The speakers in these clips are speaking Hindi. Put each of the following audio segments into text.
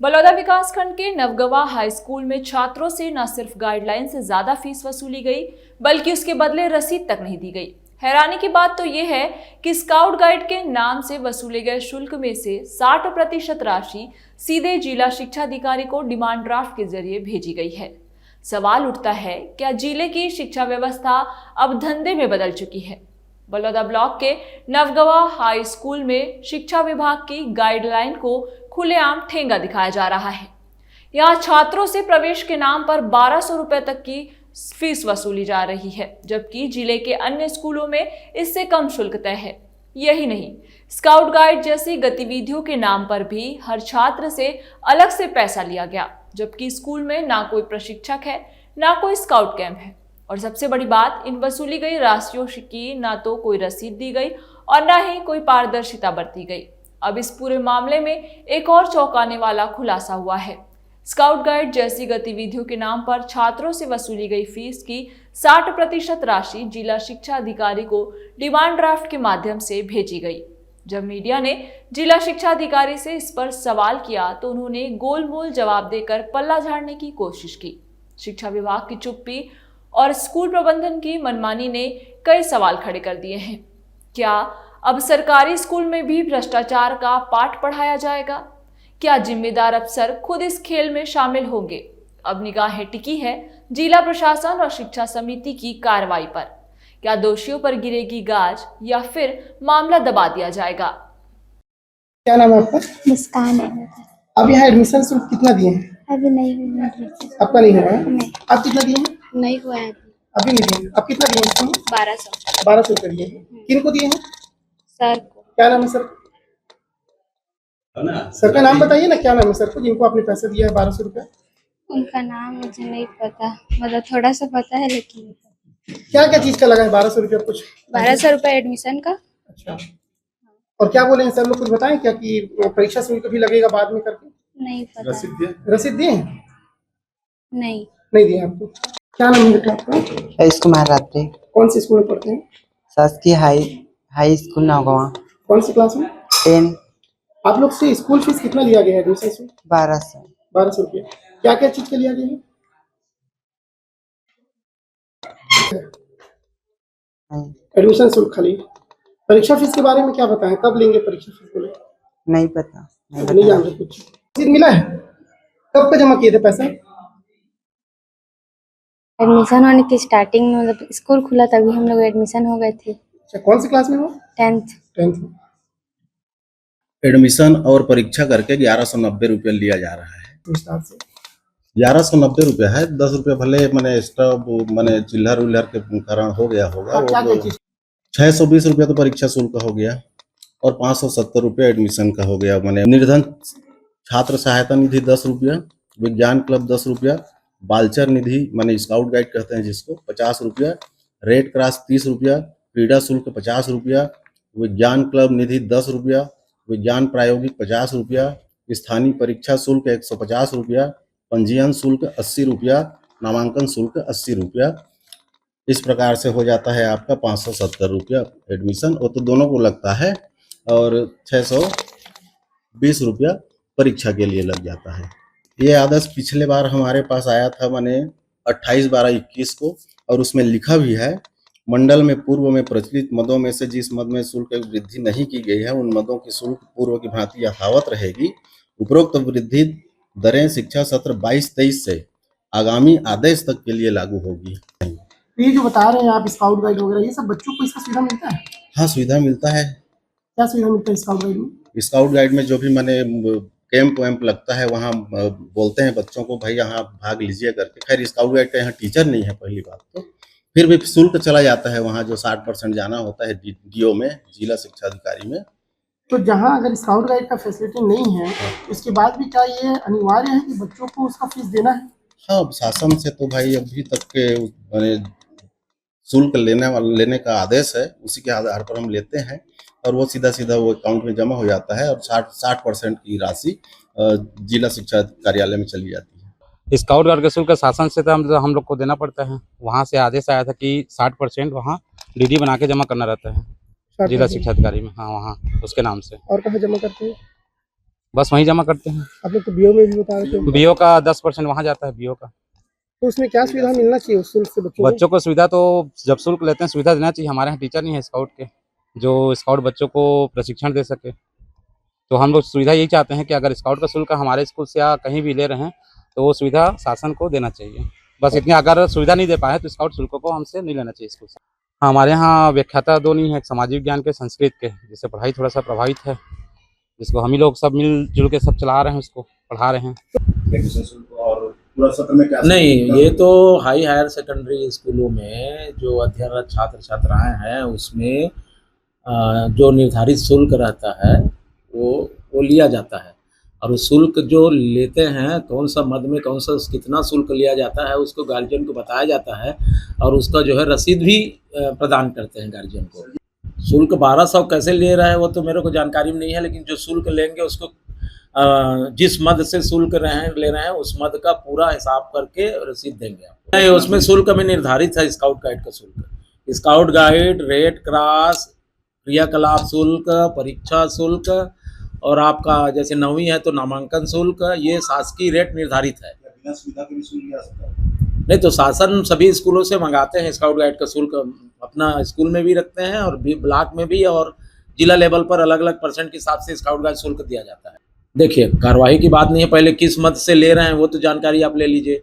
बलौदा विकासखंड के नवगवा हाई स्कूल में छात्रों से न सिर्फ गाइडलाइन से ज्यादा फीस वसूली गई बल्कि उसके बदले रसीद तक नहीं दी गई। हैरानी की बात तो यह है कि स्काउट गाइड के नाम से वसूले गए शुल्क में से 60% राशि सीधे जिला शिक्षा अधिकारी को डिमांड ड्राफ्ट के जरिए भेजी गई है। सवाल उठता है, क्या जिले की शिक्षा व्यवस्था अब धंधे में बदल चुकी है? बलौदा ब्लॉक के नवगवा हाई स्कूल में शिक्षा विभाग की गाइडलाइन को खुलेआम ठेंगा दिखाया जा रहा है। यहाँ छात्रों से प्रवेश के नाम पर 1200 रुपए तक की फीस वसूली जा रही है, जबकि जिले के अन्य स्कूलों में इससे कम शुल्क तय है। यही नहीं, स्काउट गाइड जैसी गतिविधियों के नाम पर भी हर छात्र से अलग से पैसा लिया गया, जबकि स्कूल में ना कोई प्रशिक्षक है, ना कोई स्काउट कैंप है। और सबसे बड़ी बात, इन वसूली गई राशियों की ना तो कोई रसीद दी गई और ना ही कोई पारदर्शिता बरती गई। अब इस पूरे मामले में एक और चौंकाने वाला खुलासा हुआ है। स्काउट गाइड जैसी गतिविधियों के नाम पर छात्रों से वसूली गई फीस की 60% राशि जिला शिक्षा अधिकारी को डिमांड ड्राफ्ट के माध्यम से भेजी गई। जब मीडिया ने जिला शिक्षा अधिकारी से इस पर सवाल किया तो उन्होंने गोलमोल जवाब देकर पल्ला झाड़ने की कोशिश की। शिक्षा विभाग की चुप्पी और स्कूल प्रबंधन की मनमानी ने कई सवाल खड़े कर दिए हैं। क्या अब सरकारी स्कूल में भी भ्रष्टाचार का पाठ पढ़ाया जाएगा? क्या जिम्मेदार अफसर खुद इस खेल में शामिल होंगे? अब निगाहें टिकी है जिला प्रशासन और शिक्षा समिति की कार्रवाई पर। क्या दोषियों पर गिरेगी गाज या फिर मामला दबा दिया जाएगा? क्या नाम है आपका? मुस्कान है। अब यहाँ एडमिशन शुल्क कितना दिए हैं? अभी नहीं हुआ है। आपका नहीं हुआ है? नहीं। आप कितना दिए हैं? नहीं हुआ है अभी नहीं दिए। आप कितना दिए हैं? 1200। 1200 रुपये दिए हैं। किन को दिए हैं? सर को। क्या नाम है सर? सर का नाम बताइए ना, क्या नाम है सर को जिनको आपने पैसे दिया है 1200 रुपये? उनका नाम मुझे नहीं पता, मतलब थोड़ा सा पता है लेकिन। क्या क्या चीज का लगा है 1200 रुपये? कुछ 1200 रुपये एडमिशन का। अच्छा, और क्या बोले हैं सर लोग? कुछ बताएं क्या कि परीक्षा शुल्क भी लगेगा बाद में करके? नहीं पता। रसीद दिए हैं? नहीं। नहीं दिए आपको। क्या नाम है बेटा आपका? यश कुमार रात्रि। कौन सी स्कूल में पढ़ते हैं? शासकीय हाई स्कूल नवगवा। कौन सी क्लास में? 10। आप लोग से स्कूल फीस कितना लिया गया है? एडमिशन शुल्क 1200। 1200 रुपये। क्या क्या चीज के लिया गया है? एडमिशन शुल्क खाली। परीक्षा फीस के बारे में क्या बताएं? कब लेंगे परीक्षा फीस बोले? नहीं पता। नहीं जान रहे कुछ। रसीद मिला है? कब का जमा किए थे पैसा? एडमिशन होने की स्टार्टिंग में, मतलब स्कूल खुला तभी हम लोग एडमिशन हो गए थे। अच्छा, कौन सी क्लास में हो? 10th। एडमिशन और परीक्षा करके 1190 रुपये लिया जा रहा है। विस्तार से 1190 रुपये है। 10 रुपये भले मैंने एक्स्ट्रा मैंने चिल्लर उल्लर के कारण हो गया होगा। क्या क्या चीज? 620 रुपये तो परीक्षा शुल्क हो गया और 570 रुपये एडमिशन का हो गया। मैंने निर्धन छात्र सहायता निधि 10 रुपया, विज्ञान क्लब 10 रुपया, बालचर निधि माने स्काउट गाइड कहते हैं जिसको 50 रुपया, रेड क्रॉस 30 रुपया, क्रीड़ा शुल्क 50 रुपया, विज्ञान क्लब निधि 10 रुपया, विज्ञान प्रायोगिक 50 रुपया, स्थानीय परीक्षा शुल्क 150 रुपया, पंजीयन शुल्क 80 रुपया, नामांकन शुल्क 80 रुपया। इस प्रकार से हो जाता है आपका 570 रुपया एडमिशन। वो तो दोनों को लगता है और 620 रुपया परीक्षा के लिए लग जाता है। ये आदेश पिछले बार हमारे पास आया था माने 28/12/21 को, और उसमें लिखा भी है मंडल में पूर्व में प्रचलित मदों में से जिस मद में शुल्क वृद्धि नहीं की गई है उन मदों की शुल्क पूर्व की भांति यथावत रहेगी। उपरोक्त वृद्धि दरें शिक्षा सत्र 22-23 से आगामी आदेश तक के लिए लागू होगी। ये जो बता रहे हैं आप स्काउट गाइड वगैरह, ये सब बच्चों को इसका सुविधा मिलता है? हाँ, सुविधा मिलता है। क्या सुविधा मिलता है स्काउट गाइड में? स्काउट गाइड में जो भी माने कैंप वैम्प लगता है वहाँ बोलते हैं बच्चों को भाई यहाँ भाग लीजिए करके। खैर स्काउट गाइड का यहाँ टीचर नहीं है पहली बात तो, फिर भी शुल्क चला जाता है वहाँ जो 60% जाना होता है डीओ में, जिला शिक्षा अधिकारी में। तो जहाँ अगर स्काउट गाइड का फैसिलिटी नहीं है उसके बाद भी क्या ये अनिवार्य है कि बच्चों को उसका फीस देना है? हाँ, शासन से तो भाई अभी तक के माने शुल्क लेने का आदेश है, उसी के आधार पर हम लेते हैं और वो सीधा सीधा वो अकाउंट में जमा हो जाता है और 60% की राशि जिला शिक्षा कार्यालय में चली जाती है। स्काउट गाइड का शुल्क शासन से हम लोग को देना पड़ता है। वहाँ से आदेश आया था कि 60% वहाँ डीडी बना के जमा करना रहता है जिला शिक्षा अधिकारी में। हाँ, वहाँ उसके नाम से। और कहाँ जमा करते हैं? बस वहीं जमा करते हैं। आप लोग तो बीओ में भी बता रहे थे, बीओ का 10% वहाँ जाता है बीओ का। तो उसमें क्या सुविधा मिलना चाहिए उस शुल्क से बच्चों को? बच्चों को सुविधा तो जब शुल्क लेते हैं सुविधा देना चाहिए। हमारे यहाँ टीचर नहीं है स्काउट के जो स्काउट बच्चों को प्रशिक्षण दे सके, तो हम लोग सुविधा यही चाहते हैं कि अगर स्काउट का शुल्क हमारे स्कूल से या कहीं भी ले रहे हैं तो वो सुविधा शासन को देना चाहिए। बस इतनी, अगर सुविधा नहीं दे पाए तो स्काउट शुल्क को हमसे नहीं लेना चाहिए स्कूल से। हमारे यहाँ व्याख्याता दो नहीं है, एक सामाजिक विज्ञान के, संस्कृत के, जिससे पढ़ाई थोड़ा सा प्रभावित है, जिसको हम ही लोग सब मिलजुल के सब चला रहे हैं, उसको पढ़ा रहे हैं। और पूरा सत्र में क्या नहीं, ये तो हायर सेकेंडरी स्कूलों में जो अध्ययनरत छात्र छात्राएं हैं उसमें जो निर्धारित शुल्क रहता है वो लिया जाता है, और उस शुल्क जो लेते हैं कौन सा मद में कौन सा कितना शुल्क लिया जाता है उसको गार्जियन को बताया जाता है, और उसका जो है रसीद भी प्रदान करते हैं गार्जियन को। शुल्क 1200 कैसे ले रहा है वो तो मेरे को जानकारी नहीं है, लेकिन जो शुल्क लेंगे उसको जिस मद से शुल्क ले रहे हैं उस मद का पूरा हिसाब करके रसीद देंगे आपको। नहीं, उसमें शुल्क में निर्धारित है स्काउट गाइड का शुल्क, स्काउट गाइड, रेड क्रॉस, क्रियाकलाप शुल्क, परीक्षा शुल्क, और आपका जैसे 9वीं है तो नामांकन शुल्क, ये शासकीय रेट निर्धारित है। बिना सुविधा के भी शुल्क लिया सकता है? नहीं, तो शासन सभी स्कूलों से मंगाते हैं स्काउट गाइड का शुल्क, अपना स्कूल में भी रखते हैं और ब्लॉक में भी, और जिला लेवल पर अलग अलग परसेंट के हिसाब से स्काउट गाइड शुल्क दिया जाता है। देखिए, कार्यवाही की बात नहीं है, पहले किस मद से ले रहे हैं वो तो जानकारी आप ले लीजिए।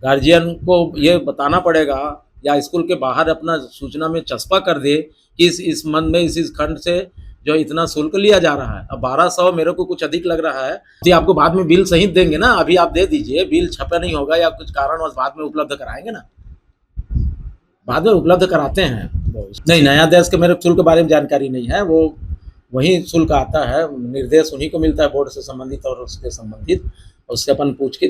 गार्जियन को ये बताना पड़ेगा या स्कूल के बाहर अपना सूचना में चस्पा कर दे कि इस मद में इस खंड से जो इतना शुल्क लिया जा रहा है। अब 1200 मेरे को कुछ अधिक लग रहा है, तो आपको बाद में बिल सहित देंगे ना, अभी आप दे दीजिए, बिल छपा नहीं होगा या कुछ कारणवश बाद में उपलब्ध कराएंगे ना, बाद में उपलब्ध कराते हैं। नहीं, नया देश के मेरे शुल्क के बारे में जानकारी नहीं है, वो वही शुल्क आता है, निर्देश उन्हीं को मिलता है बोर्ड से संबंधित और उसके संबंधित, उससे अपन पूछ के